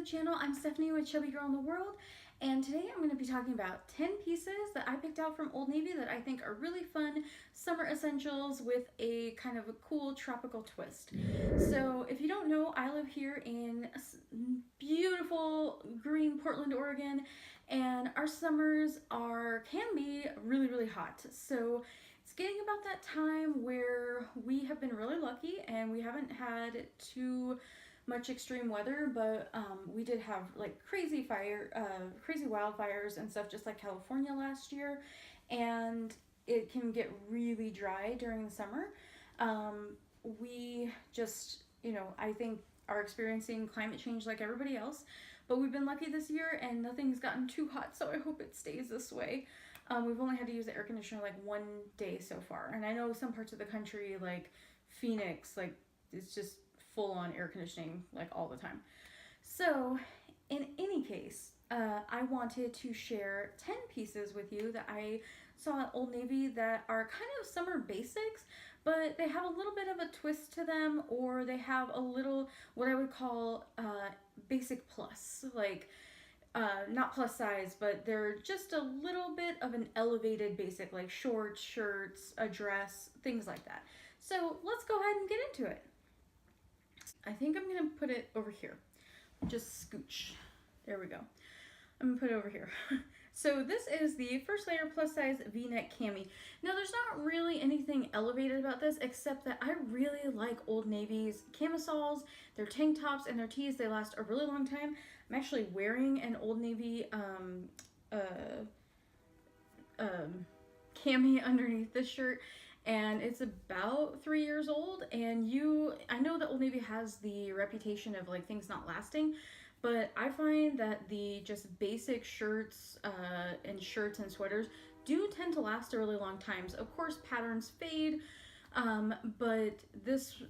the channel. I'm Stephanie with Chubby Girl in the World, and today I'm going to be talking about 10 pieces that I picked out from Old Navy that I think are really fun summer essentials with a kind of a cool tropical twist. So if you don't know, I live here in beautiful green Portland, Oregon, and our summers can be really hot. So it's getting about that time where we have been really lucky and we haven't had too much extreme weather, but we did have like crazy wildfires and stuff, just like California last year, and it can get really dry during the summer. We just, I think are experiencing climate change like everybody else, but we've been lucky this year and nothing's gotten too hot, so I hope it stays this way. We've only had to use the air conditioner like one day so far, and I know some parts of the country, like Phoenix, like it's just full on air conditioning like all the time. So in any case, I wanted to share 10 pieces with you that I saw at Old Navy that are kind of summer basics, but they have a little bit of a twist to them, or they have a little, what I would call basic plus, like not plus size, but they're just a little bit of an elevated basic, like shorts, shirts, a dress, things like that. So let's go ahead and get into it. I think I'm gonna put it over here. Just scooch. There we go. I'm gonna put it over here. So this is the first layer plus size V-neck cami. Now there's not really anything elevated about this except that I really like Old Navy's camisoles, their tank tops, and their tees. They last a really long time. I'm actually wearing an Old Navy cami underneath this shirt, and it's about 3 years old. And I know that Old Navy has the reputation of like things not lasting, but I find that the just basic shirts and sweaters do tend to last a really long time. Of course, patterns fade, but this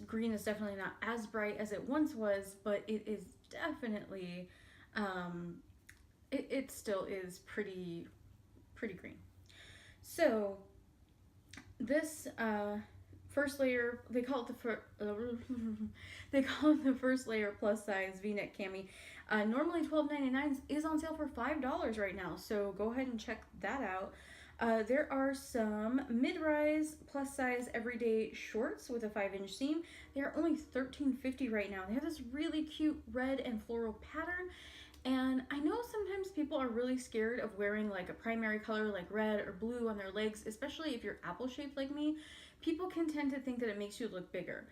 green is definitely not as bright as it once was, but it is definitely, it still is pretty green. So this first layer, they call it the first layer plus size V-neck cami. Normally $12.99 is on sale for $5 right now, so go ahead and check that out. There are some mid-rise plus size everyday shorts with a 5-inch seam. They are only $13.50 right now. They have this really cute red and floral pattern. And I know sometimes people are really scared of wearing like a primary color like red or blue on their legs, especially if you're apple shaped like me. People can tend to think that it makes you look bigger.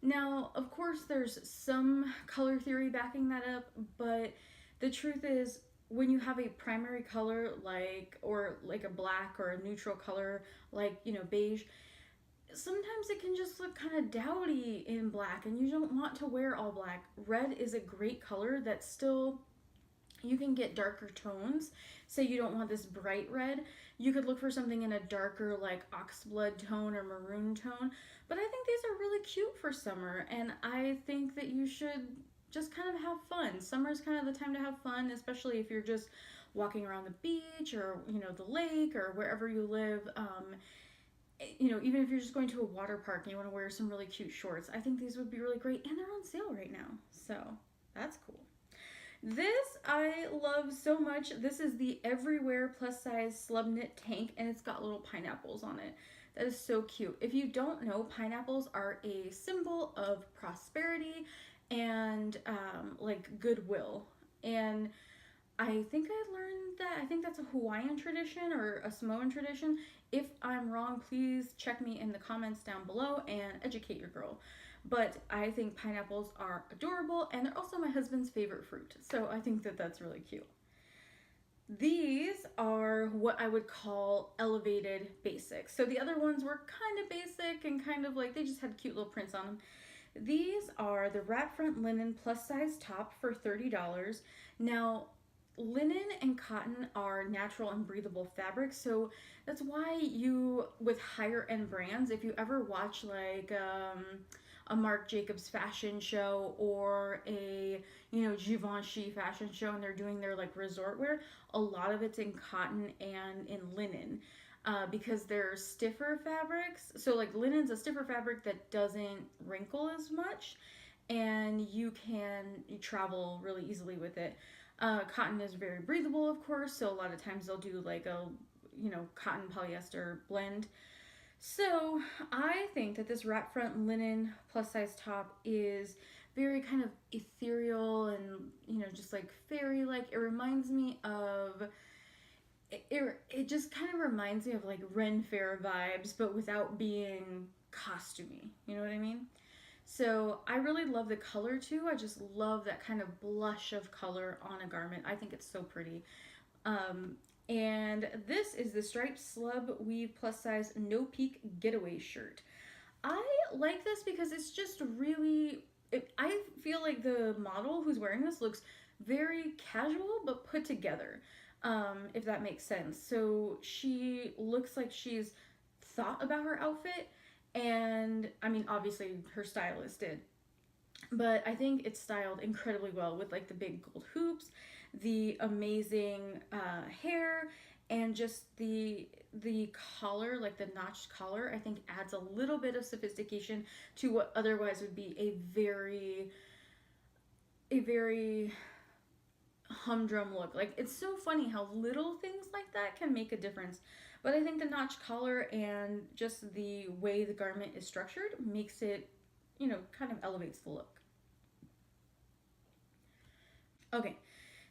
Now, of course, there's some color theory backing that up, but the truth is when you have a primary color or a black or a neutral color like, beige, sometimes it can just look kind of dowdy in black, and you don't want to wear all black. Red is a great color that still, you can get darker tones. Say you don't want this bright red, you could look for something in a darker like oxblood tone or maroon tone. But I think these are really cute for summer, and I think that you should just kind of have fun. Summer's kind of the time to have fun, especially if you're just walking around the beach or the lake or wherever you live. Even if you're just going to a water park and you want to wear some really cute shorts, I think these would be really great, and they're on sale right now, so that's cool. This I love so much. This is the Everywhere plus size slub knit tank, and it's got little pineapples on it. That is so cute. If you don't know, pineapples are a symbol of prosperity and like goodwill. And I think I learned that, I think that's a Hawaiian tradition or a Samoan tradition. If I'm wrong, please check me in the comments down below and educate your girl. But I think pineapples are adorable, and they're also my husband's favorite fruit. So I think that that's really cute. These are what I would call elevated basics. So the other ones were kind of basic and kind of like, they just had cute little prints on them. These are the wrap front linen plus size top for $30. Now, linen and cotton are natural and breathable fabrics, so that's why with higher end brands, if you ever watch like a Marc Jacobs fashion show or a Givenchy fashion show, and they're doing their like resort wear, a lot of it's in cotton and in linen, because they're stiffer fabrics. So like linen's a stiffer fabric that doesn't wrinkle as much, and you travel really easily with it. Cotton is very breathable, of course, so a lot of times they'll do like a, cotton polyester blend. So I think that this wrap front linen plus size top is very kind of ethereal and, just like fairy like. It reminds me of, it just kind of reminds me of like Ren Fair vibes, but without being costumey. You know what I mean? So I really love the color too. I just love that kind of blush of color on a garment. I think it's so pretty. Um, and this is the striped slub weave plus size no peak getaway shirt. I like this because it's just really, I feel like the model who's wearing this looks very casual but put together, if that makes sense. So she looks like she's thought about her outfit, and I mean, obviously her stylist did, but I think it's styled incredibly well with like the big gold hoops, the amazing hair, and just the collar, like the notched collar. I think adds a little bit of sophistication to what otherwise would be a very humdrum look. Like, it's so funny how little things like that can make a difference. But I think the notched collar and just the way the garment is structured makes it, kind of elevates the look. Okay,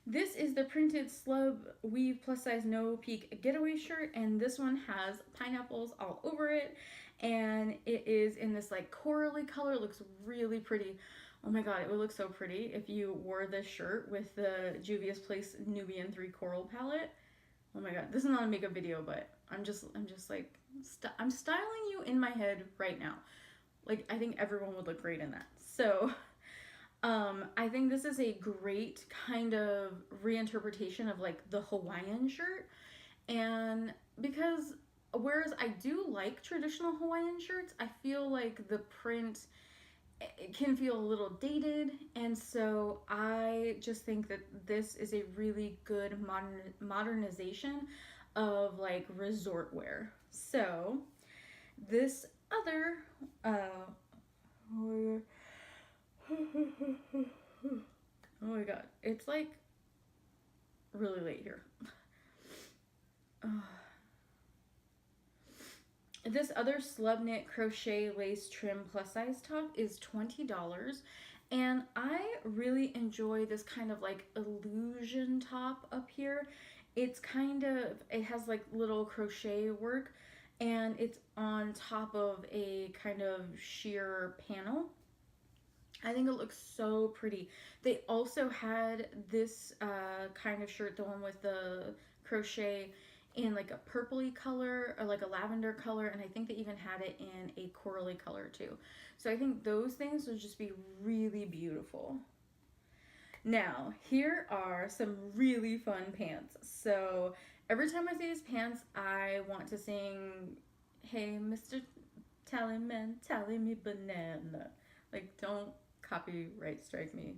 this is the printed slub weave plus size no peak getaway shirt, and this one has pineapples all over it, and it is in this like corally color. It looks really pretty. Oh my god, it would look so pretty if you wore this shirt with the Juvia's Place Nubian 3 Coral palette. Oh my god, this is not a makeup video, but I'm just like, I'm styling you in my head right now. Like, I think everyone would look great in that. So, I think this is a great kind of reinterpretation of like the Hawaiian shirt. And because whereas I do like traditional Hawaiian shirts, I feel like the print, it can feel a little dated, and so I just think that this is a really good modernization of like resort wear. So this other oh my god, it's like really late here. This other slub knit crochet lace trim plus size top is $20, and I really enjoy this kind of like illusion top up here. It's kind of, it has like little crochet work, and it's on top of a kind of sheer panel. I think it looks so pretty. They also had this kind of shirt, the one with the crochet, in like a purpley color or like a lavender color, and I think they even had it in a corally color too. So I think those things would just be really beautiful. Now, here are some really fun pants. So every time I see these pants, I want to sing, "Hey, Mr. Tallyman, tally me banana." Like, don't copyright strike me.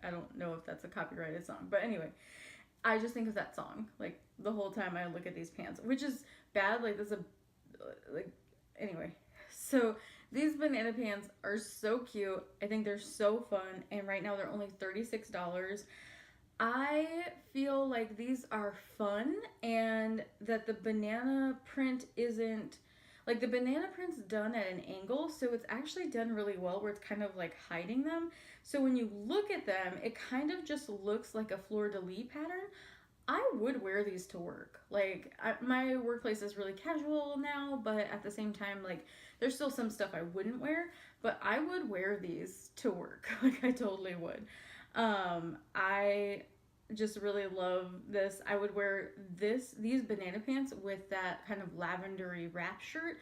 I don't know if that's a copyrighted song, but anyway, I just think of that song like the whole time I look at these pants, which is bad. Like, this is like, anyway. So these banana pants are so cute. I think they're so fun, and right now they're only $36. I feel like these are fun, and that the banana print isn't like, the banana print's done at an angle, so it's actually done really well where it's kind of like hiding them. So when you look at them, it kind of just looks like a fleur-de-lis pattern. I would wear these to work. Like, my workplace is really casual now, but at the same time, like, there's still some stuff I wouldn't wear, but I would wear these to work. Like, I totally would. I just really love this. I would wear these banana pants with that kind of lavendery wrap shirt,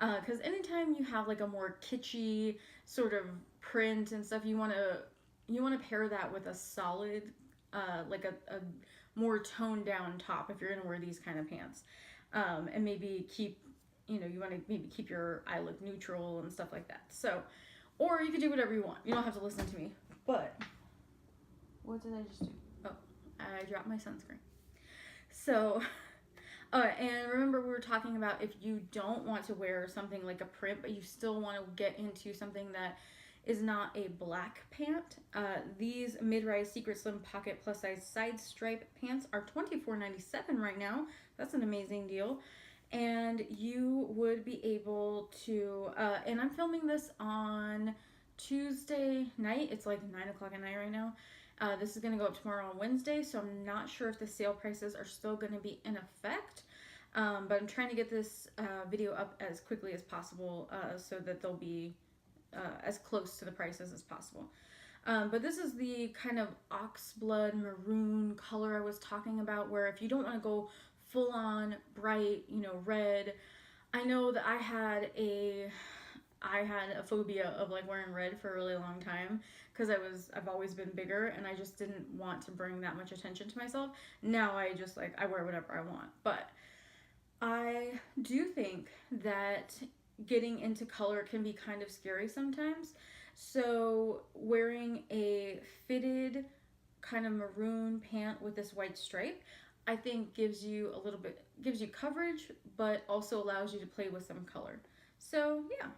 because anytime you have like a more kitschy sort of print and stuff, you want to pair that with a solid, like a more toned down top if you're gonna wear these kind of pants, and maybe keep, you want to maybe keep your eye look neutral and stuff like that. So, or you could do whatever you want. You don't have to listen to me. But what did I just do? Oh, I dropped my sunscreen. So, and remember, we were talking about if you don't want to wear something like a print, but you still want to get into something that is not a black pant. These mid-rise Secret Slim Pocket plus size side stripe pants are $24.97 right now. That's an amazing deal. And you would be able to, and I'm filming this on Tuesday night. It's like 9 o'clock at night right now. This is going to go up tomorrow on Wednesday, so I'm not sure if the sale prices are still going to be in effect. But I'm trying to get this video up as quickly as possible so that they'll be as close to the prices as possible. But this is the kind of oxblood maroon color I was talking about, where if you don't want to go full on bright, you know, red. I know that I had a phobia of like wearing red for a really long time because I've always been bigger and I just didn't want to bring that much attention to myself. Now I just like, I wear whatever I want. But I do think that getting into color can be kind of scary sometimes. So wearing a fitted kind of maroon pant with this white stripe, I think gives you coverage, but also allows you to play with some color. So yeah.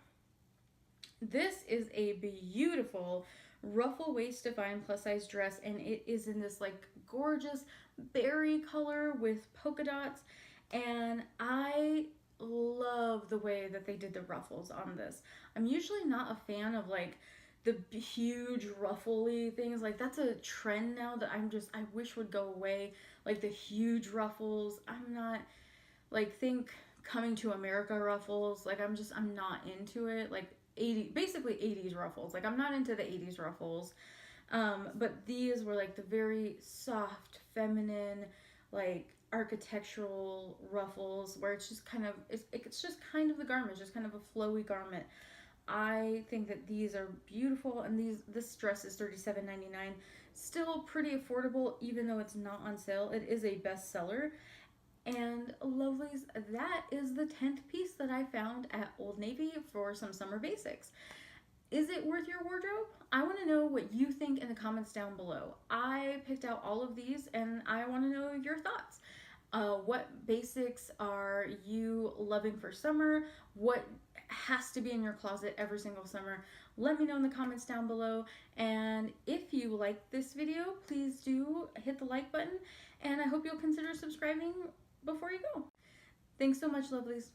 This is a beautiful ruffle waist define plus size dress, and it is in this like gorgeous berry color with polka dots, and I love the way that they did the ruffles on this. I'm usually not a fan of like the huge ruffly things. Like that's a trend now that I wish would go away. Like the huge ruffles. I'm not like, think Coming to America ruffles. Like I'm not into it. Like basically 80s ruffles. Like I'm not into the 80s ruffles. But these were like the very soft, feminine, like architectural ruffles where it's just kind of, it's just kind of the garment, it's just kind of a flowy garment. I think that these are beautiful, and this dress is $37.99. Still pretty affordable, even though it's not on sale. It is a bestseller. And lovelies, that is the 10th piece that I found at Old Navy for some summer basics. Is it worth your wardrobe? I want to know what you think in the comments down below. I picked out all of these and I want to know your thoughts. What basics are you loving for summer? What has to be in your closet every single summer? Let me know in the comments down below. And if you like this video, please do hit the like button. And I hope you'll consider subscribing before you go. Thanks so much, lovelies.